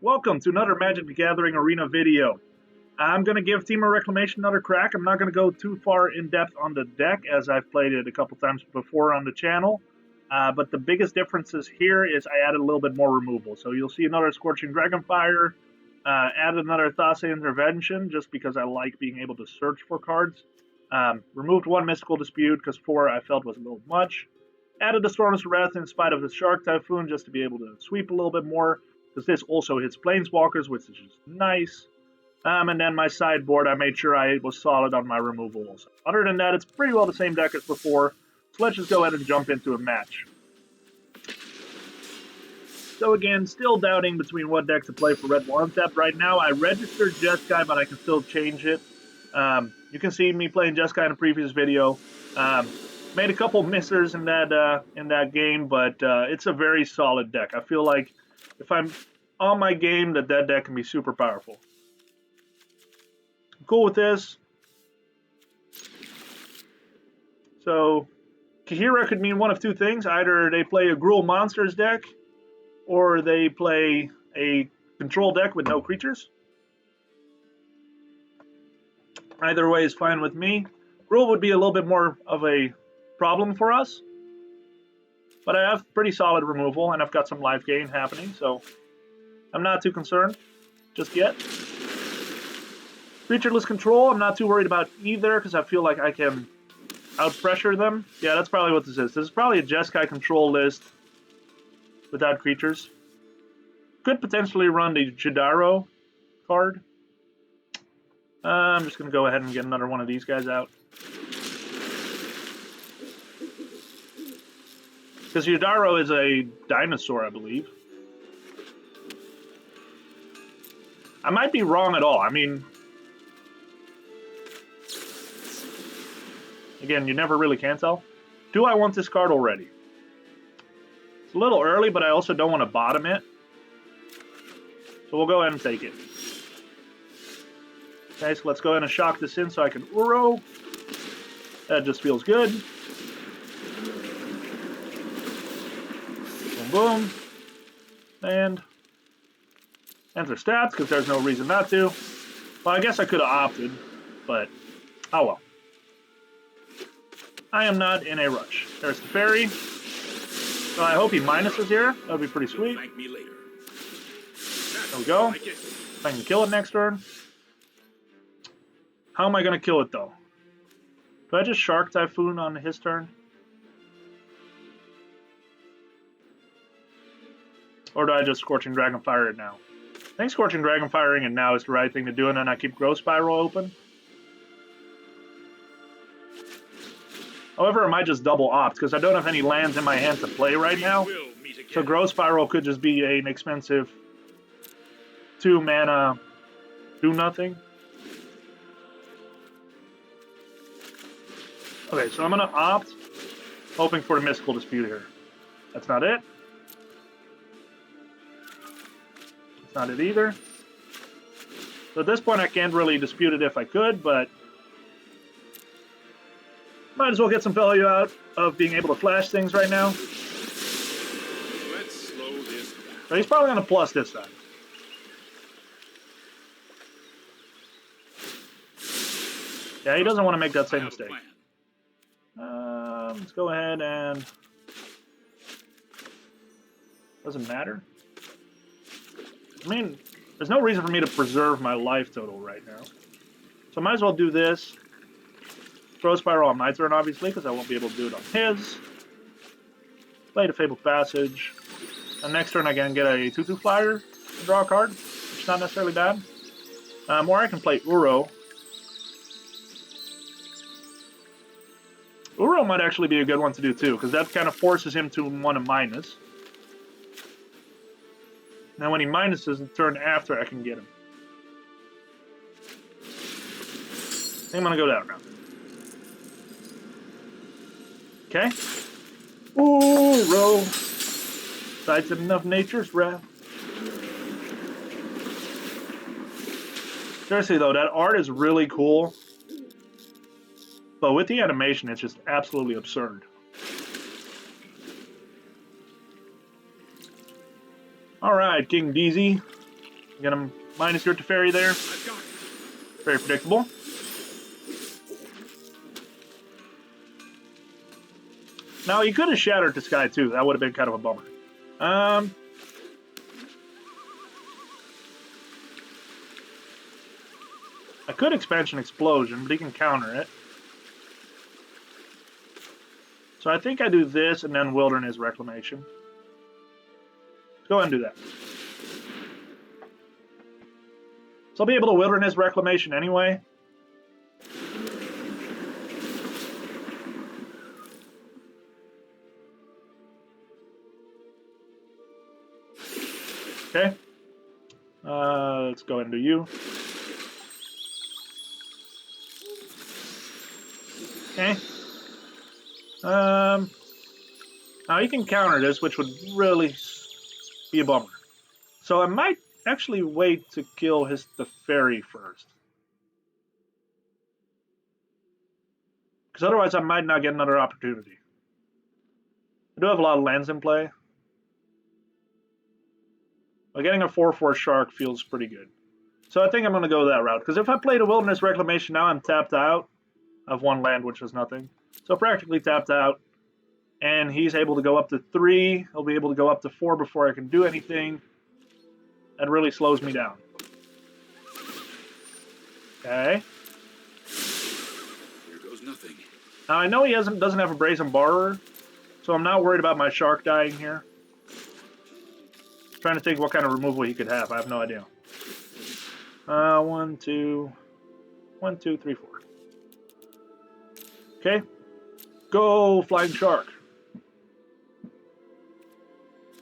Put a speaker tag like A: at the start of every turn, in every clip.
A: Welcome to another Magic the Gathering Arena video. I'm going to give Temur Reclamation another crack. I'm not going to go too far in depth on the deck as I've played it a couple times before on the channel. But the biggest differences here is I added a little bit more removal. So you'll see another Scorching Dragonfire, added another Thassa Intervention just because I like being able to search for cards. Removed one Mystical Dispute because 4 I felt was a little much. Added the Storm's Wrath in spite of the Shark Typhoon just to be able to sweep a little bit more, because this also hits Planeswalkers, which is just nice. And then my sideboard, I made sure I was solid on my removal also. Other than that, it's pretty well the same deck as before, so let's just go ahead and jump into a match. So again, still doubting between what deck to play for Red Untapped right now. I registered Jeskai, but I can still change it. You can see me playing Jeskai in a previous video. Made a couple missers in that game, but it's a very solid deck. I feel like if I'm on my game, that deck can be super powerful. I'm cool with this. So, Kahira could mean one of two things. Either they play a Gruul Monsters deck, or they play a control deck with no creatures. Either way is fine with me. Gruul would be a little bit more of a problem for us. But I have pretty solid removal, and I've got some life gain happening, so I'm not too concerned just yet. Creatureless control, I'm not too worried about either, because I feel like I can out-pressure them. Yeah, that's probably what this is. This is probably a Jeskai control list without creatures. Could potentially run the Jadaro card. I'm just going to go ahead and get another one of these guys out. Because Jadaro is a dinosaur, I believe. I might be wrong at all. I mean, again, you never really can tell. Do I want this card already? It's a little early, but I also don't want to bottom it. So we'll go ahead and take it. Okay, so let's go ahead and shock this in so I can Uro. That just feels good. Boom, and enter stats, because there's no reason not to. Well, I guess I could have opted, but oh well. I am not in a rush. There's the fairy. So I hope he minuses here. That would be pretty sweet. There we go. If I can kill it next turn. How am I going to kill it, though? Do I just Shark Typhoon on his turn? Or do I just Scorching Dragonfire it now? I think Scorching Dragonfiring it now is the right thing to do, and then I keep Growth Spiral open. However, I might just double opt, because I don't have any lands in my hand to play right now. So Growth Spiral could just be an expensive 2 mana do nothing. Okay, so I'm going to opt, hoping for the Mystical Dispute here. That's not it. Not it either. So at this point I can't really dispute it if I could, but might as well get some value out of being able to flash things right now.
B: Let's slow this down.
A: So he's probably going to plus this time. Yeah, he doesn't want to make that same mistake. Let's go ahead and... Doesn't matter. I mean, there's no reason for me to preserve my life total right now. So I might as well do this. Throw Spiral on my turn, obviously, because I won't be able to do it on his. Play the Fabled Passage. And next turn I can get a 2/2 flyer to draw a card, which is not necessarily bad. Or I can play Uro. Uro might actually be a good one to do too, because that kind of forces him to want to minus. Now when he minuses the turn after, I can get him. I think I'm going to go that route. Okay. Ooh, row. Sights enough nature's wrath. Seriously though, that art is really cool. But with the animation, it's just absolutely absurd. Alright, King DZ. Get him minus your Teferi there. Very predictable. Now, he could have shattered this guy, too. That would have been kind of a bummer. I could Expansion Explosion, but he can counter it. So I think I do this and then Wilderness Reclamation. Let's go ahead and do that. So I'll be able to Wilderness Reclamation anyway. Okay. Let's go ahead and do you. Okay. Now you can counter this, which would really be a bummer. So I might actually wait to kill his Teferi first. Because otherwise I might not get another opportunity. I do have a lot of lands in play. But getting a 4/4 Shark feels pretty good. So I think I'm going to go that route. Because if I played a Wilderness Reclamation now, I'm tapped out of one land, which is nothing. So practically tapped out. And he's able to go up to 3. He'll be able to go up to 4 before I can do anything. That really slows me down. Okay.
B: Here goes nothing.
A: Now I know he doesn't have a Brazen Borrower, so I'm not worried about my Shark dying here. Trying to think what kind of removal he could have. I have no idea. 1, 2, 3, 4. Okay. Go, Flying Shark.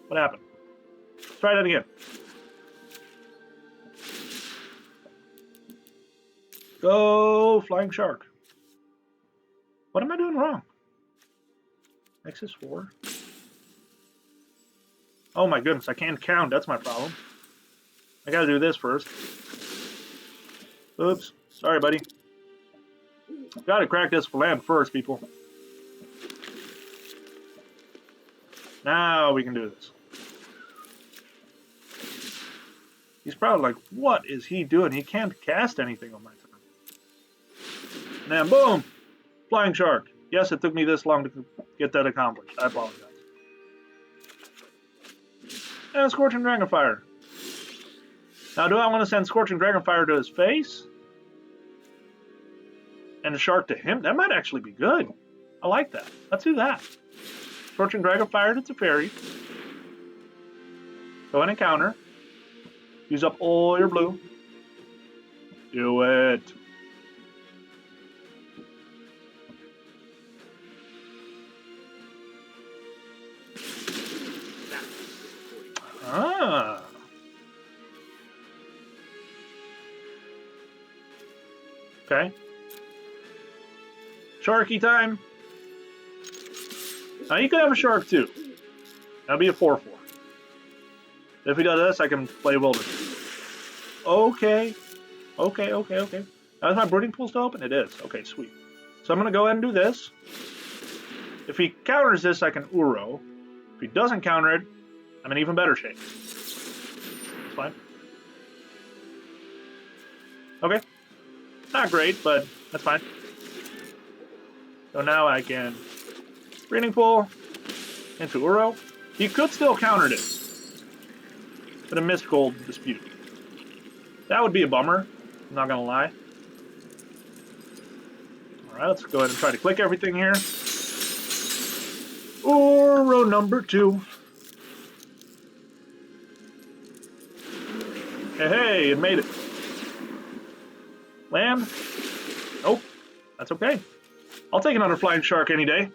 A: What happened? Try that again. Go, Flying Shark. What am I doing wrong? X is 4. Oh my goodness, I can't count. That's my problem. I gotta do this first. Oops. Sorry, buddy. Gotta crack this land first, people. Now we can do this. He's probably like, what is he doing? He can't cast anything on my turn. And then boom! Flying Shark. Yes, it took me this long to get that accomplished. I apologize. And Scorching Dragonfire. Now, do I want to send Scorching Dragonfire to his face? And a Shark to him? That might actually be good. I like that. Let's do that. Scorching Dragonfire to Teferi. Go ahead and counter. Use up all your blue. Do it. Ah. Okay. Sharky time. Now you could have a Shark too. That'll be a 4/4. If he does this, I can play Wilderness. Okay. Okay. Now is my Brooding Pool still open? It is. Okay, sweet. So I'm going to go ahead and do this. If he counters this, I can Uro. If he doesn't counter it, I'm in even better shape. That's fine. Okay. Not great, but that's fine. So now I can Breeding Pool into Uro. He could still counter this, but a Mist Gold Dispute. That would be a bummer, I'm not gonna lie. Alright, let's go ahead and try to click everything here. Uro number 2. Hey, it made it. Land? Nope. That's okay. I'll take another Flying Shark any day.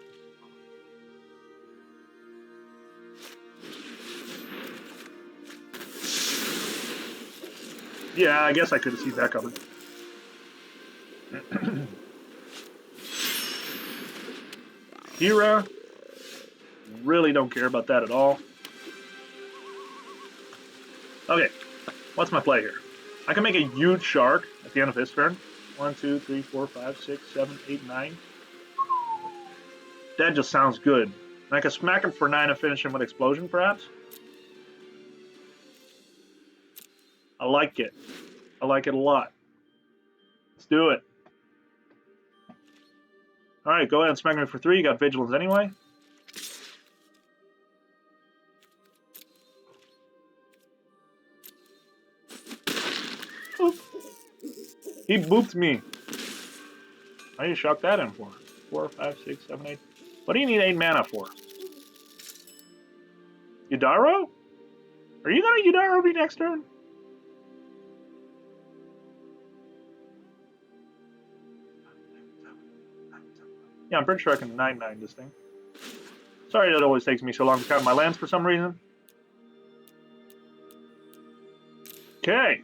A: Yeah, I guess I could have seen that coming. Hera. Really don't care about that at all. Okay. What's my play here? I can make a huge Shark at the end of his turn. 1, 2, 3, 4, 5, 6, 7, 8, 9. That just sounds good. And I can smack him for 9 and finish him with Explosion, perhaps? I like it. I like it a lot. Let's do it. Alright, go ahead and smack me for 3. You got Vigilance anyway. Boop. He booped me. How do you shock that in for? 4, 5, 6, 7, 8. What do you need 8 mana for? Yudaro? Are you gonna Yudaro me next turn? Yeah, I'm pretty sure I can 9/9 this thing. Sorry that always takes me so long to count my lands for some reason. Okay.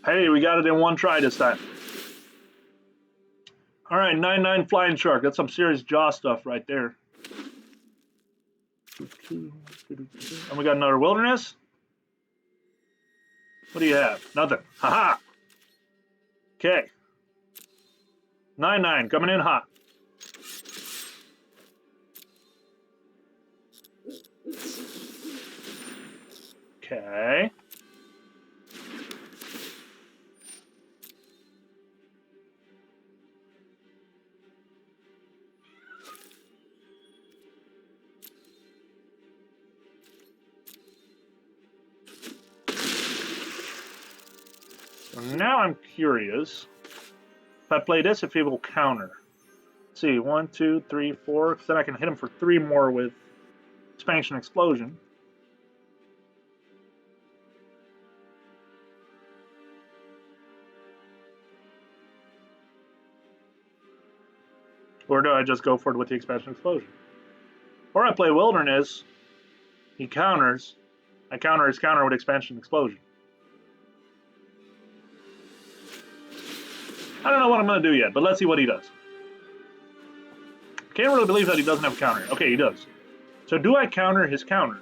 A: Hey, we got it in one try this time. Alright, 9/9 Flying Shark. That's some serious jaw stuff right there. And we got another Wilderness. What do you have? Nothing. Haha! Okay. 9/9 coming in hot. Okay. So now I'm curious. If I play this, if he will counter. Let's see, 1, 2, 3, 4. Because then I can hit him for 3 more with Expansion Explosion. Or do I just go for it with the Expansion Explosion? Or I play Wilderness, he counters, I counter his counter with Expansion Explosion. I don't know what I'm going to do yet, but let's see what he does. Can't really believe that he doesn't have a counter. Okay, he does. So do I counter his counter?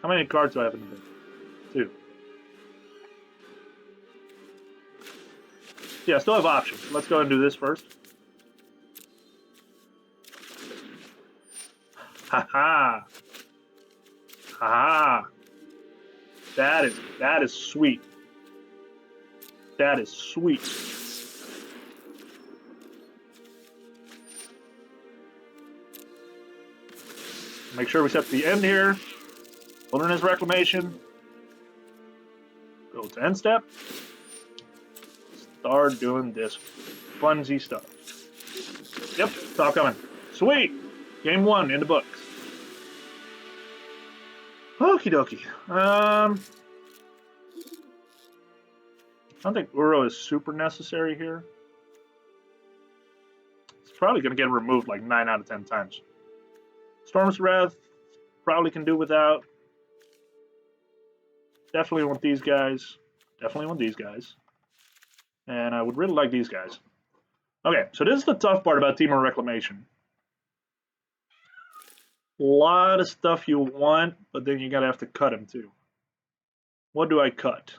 A: How many cards do I have in the deck? 2. Yeah, I still have options. Let's go ahead and do this first. Ha-ha! Ha-ha! That is sweet. That is sweet. Make sure we set the end here. Wilderness Reclamation. Go to end step. Start doing this funsy stuff. Yep, it's all coming. Sweet! Game 1 in the books. Okie dokie. I don't think Uro is super necessary here. It's probably going to get removed like 9 out of 10 times. Storm's Wrath, probably can do without. Definitely want these guys. Definitely want these guys. And I would really like these guys. Okay, so this is the tough part about Temur Reclamation. A lot of stuff you want, but then you gotta have to cut them too. What do I cut?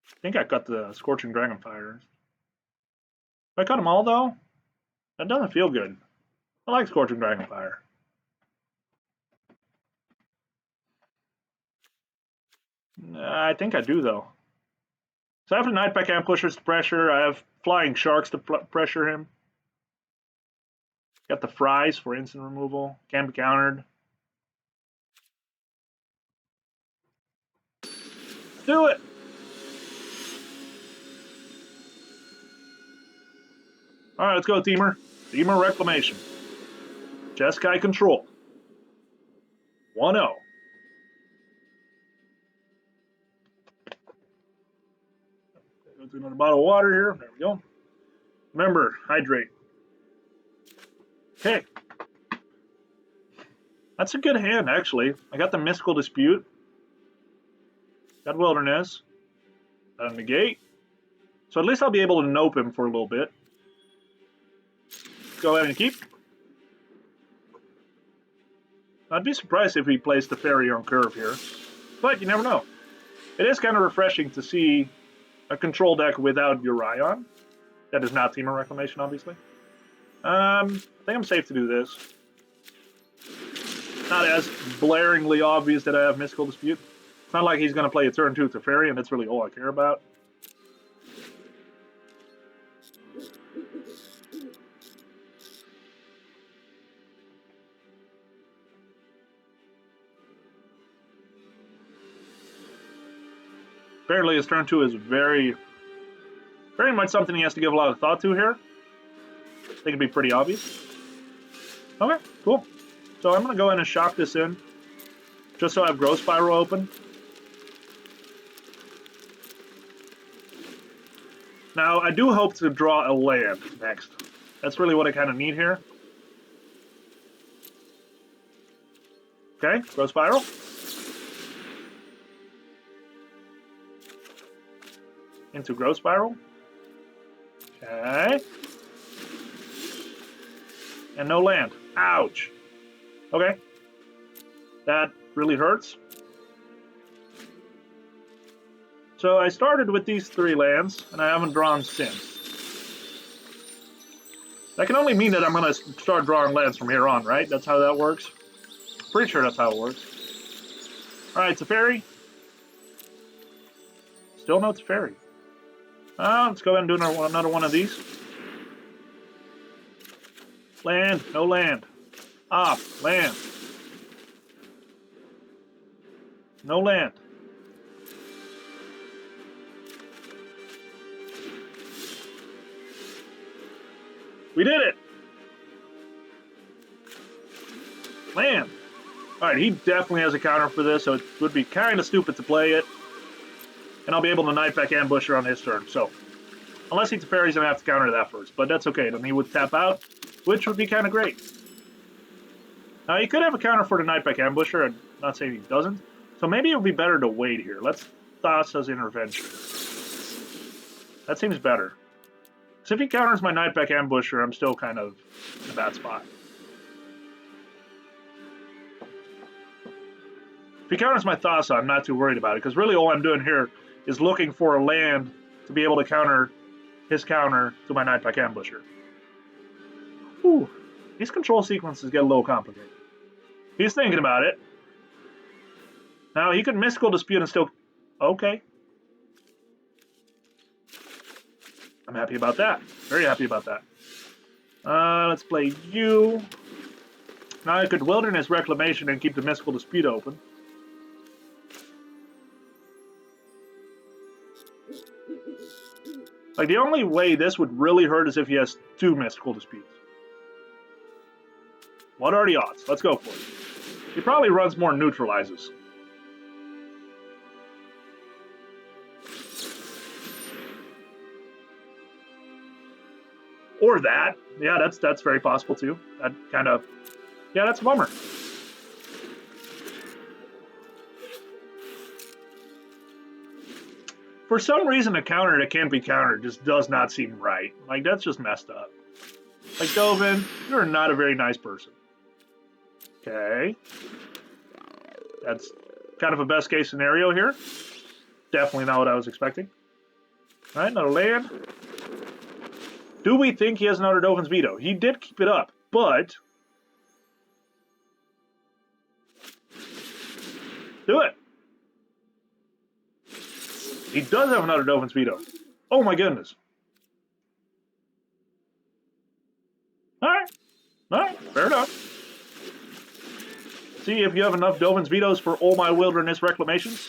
A: I think I cut the Scorching Dragonfire. If I cut them all though, that doesn't feel good. I like Scorching Dragonfire. I think I do though. So I have the Nightpack Ambushers to pressure. I have Flying Sharks to pressure him. Got the Fries for instant removal. Can be countered. Do it! Alright, let's go, Temur. Temur Reclamation. Jeskai Control. 1-0. Go to another bottle of water here. There we go. Remember, hydrate. Okay. That's a good hand, actually. I got the Mystical Dispute. Got Wilderness. Got a Negate. So at least I'll be able to nope him for a little bit. Go ahead and keep. I'd be surprised if he plays the Fairy on curve here. But you never know. It is kind of refreshing to see a control deck without Urion. That is not Temur Reclamation, obviously. I think I'm safe to do this. Not as blaringly obvious that I have Mystical Dispute. It's not like he's going to play a turn 2 Teferi, and that's really all I care about. Apparently his turn 2 is very much something he has to give a lot of thought to here. I think it'd be pretty obvious. Okay, cool. So I'm going to go in and shock this in, just so I have Growth Spiral open. Now, I do hope to draw a land next. That's really what I kind of need here. Okay, Growth Spiral. Into Growth Spiral. Okay. And no land. Ouch. Okay. That really hurts. So I started with these 3 lands, and I haven't drawn since. That can only mean that I'm going to start drawing lands from here on, right? That's how that works. Pretty sure that's how it works. Alright, Teferi. Still no Teferi. Let's go ahead and do another one of these. Land, no land. Land. No land. We did it! Land. Alright, he definitely has a counter for this, so it would be kind of stupid to play it. And I'll be able to Nightpack Ambusher on his turn, so. Unless he Teferis, I'm going to have to counter that first, but that's okay. Then he would tap out, which would be kind of great. Now, he could have a counter for the Nightpack Ambusher, I'm not saying he doesn't. So maybe it would be better to wait here. Let's Thassa's Intervention. That seems better. So if he counters my Nightpack Ambusher, I'm still kind of in a bad spot. If he counters my Thassa, I'm not too worried about it, because really all I'm doing here is looking for a land to be able to counter his counter to my Nightpack Ambusher. Whew. These control sequences get a little complicated. He's thinking about it. Now, he could Mystical Dispute and still... Okay. I'm happy about that. Very happy about that. Let's play you. Now I could Wilderness Reclamation and keep the Mystical Dispute open. Like, the only way this would really hurt is if he has 2 Mystical Disputes. What are the odds? Let's go for it. He probably runs more Neutralizes. Or that. Yeah, that's very possible too. That kind of... Yeah, that's a bummer. For some reason, a counter that can't be countered just does not seem right. Like, that's just messed up. Like, Dovin, you're not a very nice person. Okay. That's kind of a best case scenario here. Definitely not what I was expecting. Alright, another land. Do we think he has another Dovin's Veto? He did keep it up, but... Do it! He does have another Dovin's Veto. Oh my goodness. Alright. Alright, fair enough. See if you have enough Dovin's Vetoes for all my Wilderness Reclamations.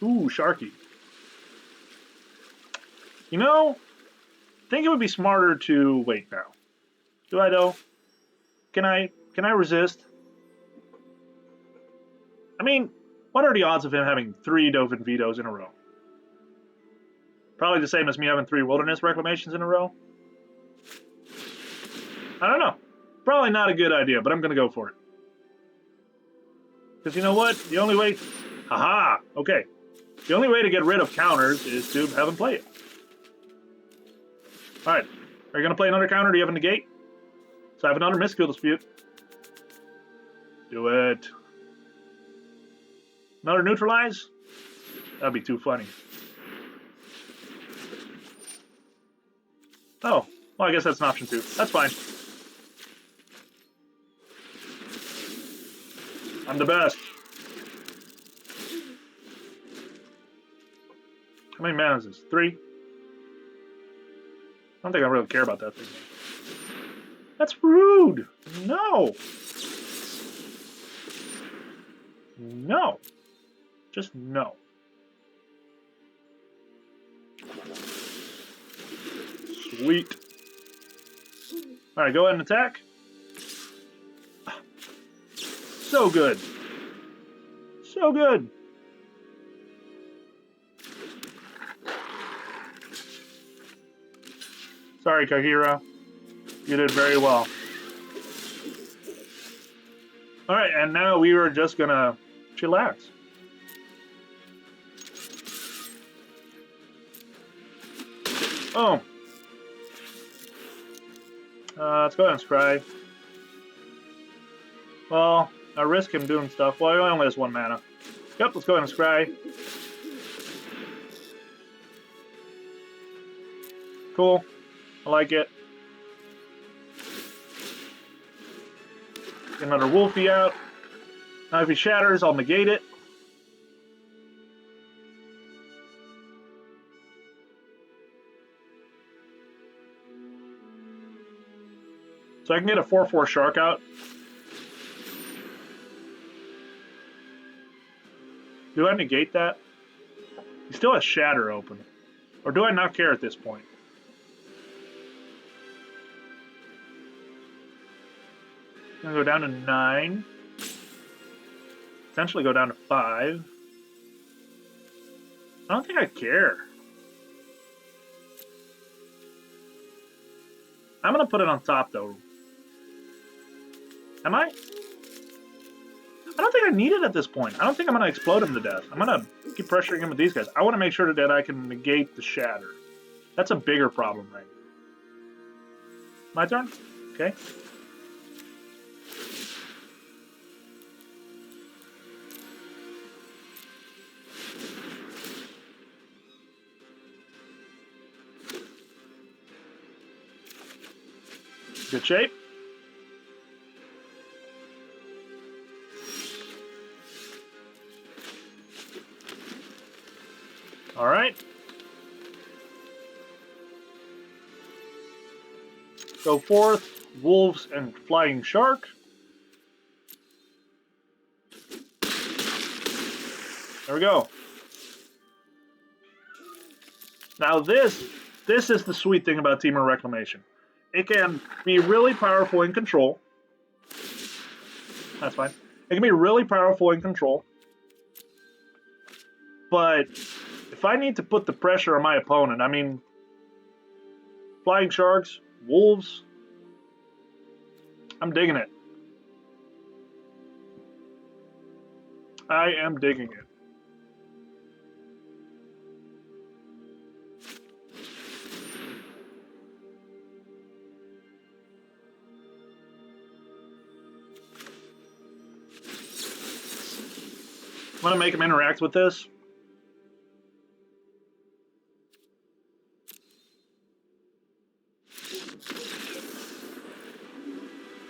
A: Ooh, Sharky. You know, I think it would be smarter to wait now. Do I though? Can I resist? I mean, what are the odds of him having 3 Dovin Vetoes in a row? Probably the same as me having 3 Wilderness Reclamations in a row. I don't know. Probably not a good idea, but I'm going to go for it. Because you know what? The only way... Haha! Okay. The only way to get rid of counters is to have him play it. Alright. Are you going to play another counter? Do you have a Negate? So I have another Mystical Dispute. Do it. Another Neutralize? That'd be too funny. Oh, well, I guess that's an option too. That's fine. I'm the best. How many mana is this? 3? I don't think I really care about that thing. That's rude. No. No. Just no. Sweet. Alright, go ahead and attack. So good. So good. Sorry, Kahira. You did very well. Alright, and now we are just gonna chillax. Oh. Let's go ahead and scry. Well, I risk him doing stuff. Well, he only has 1 mana. Yep, let's go ahead and scry. Cool. I like it. Get another Wolfie out. Now if he shatters, I'll negate it. So I can get a 4/4 Shark out. Do I negate that? He still has Shatter open. Or do I not care at this point? I'm going to go down to 9. Potentially go down to 5. I don't think I care. I'm going to put it on top, though. Am I? I don't think I need it at this point. I don't think I'm going to explode him to death. I'm going to keep pressuring him with these guys. I want to make sure that I can negate the Shatter. That's a bigger problem right now. My turn? Okay. Good shape. All right. Go forth, Wolves and Flying Shark. There we go. Now this is the sweet thing about Temur Reclamation. It can be really powerful in control. That's fine. It can be really powerful in control. But if I need to put the pressure on my opponent, I mean, Flying Sharks, Wolves, I'm digging it. I am digging it. I'm going to make him interact with this.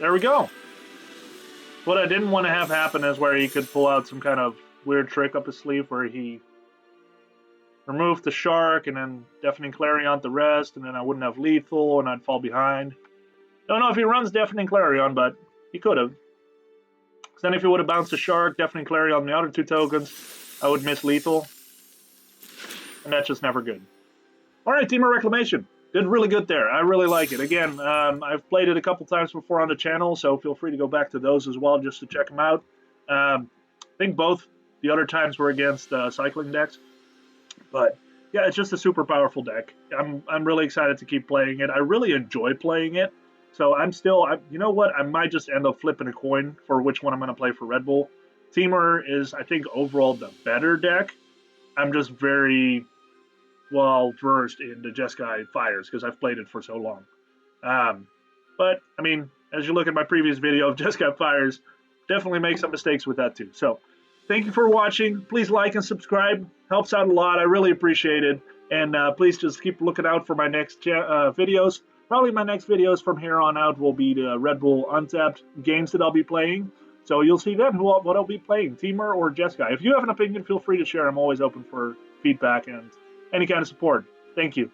A: There we go. What I didn't want to have happen is where he could pull out some kind of weird trick up his sleeve where he removed the Shark and then Deafening Clarion the rest, and then I wouldn't have lethal and I'd fall behind. Don't know if he runs Deafening Clarion, but he could have. Because then if he would have bounced the Shark, Deafening Clarion on the other 2 tokens, I would miss lethal. And that's just never good. Alright, Temur Reclamation. Did really good there. I really like it. Again, I've played it a couple times before on the channel, so feel free to go back to those as well just to check them out. I think both the other times were against cycling decks. But yeah, it's just a super powerful deck. I'm really excited to keep playing it. I really enjoy playing it. So I'm still, you know what? I might just end up flipping a coin for which one I'm going to play for Red Bull. Temur is, I think, overall the better deck. I'm just very well versed in the Jeskai Fires because I've played it for so long. But, I mean, as you look at my previous video of Jeskai Fires, definitely make some mistakes with that too. So, thank you for watching. Please like and subscribe. Helps out a lot. I really appreciate it. And please just keep looking out for my next videos. Probably my next videos from here on out will be the Red Bull Untapped games that I'll be playing. So you'll see then what I'll be playing, Temur or Jeskai. If you have an opinion, feel free to share. I'm always open for feedback and any kind of support. Thank you.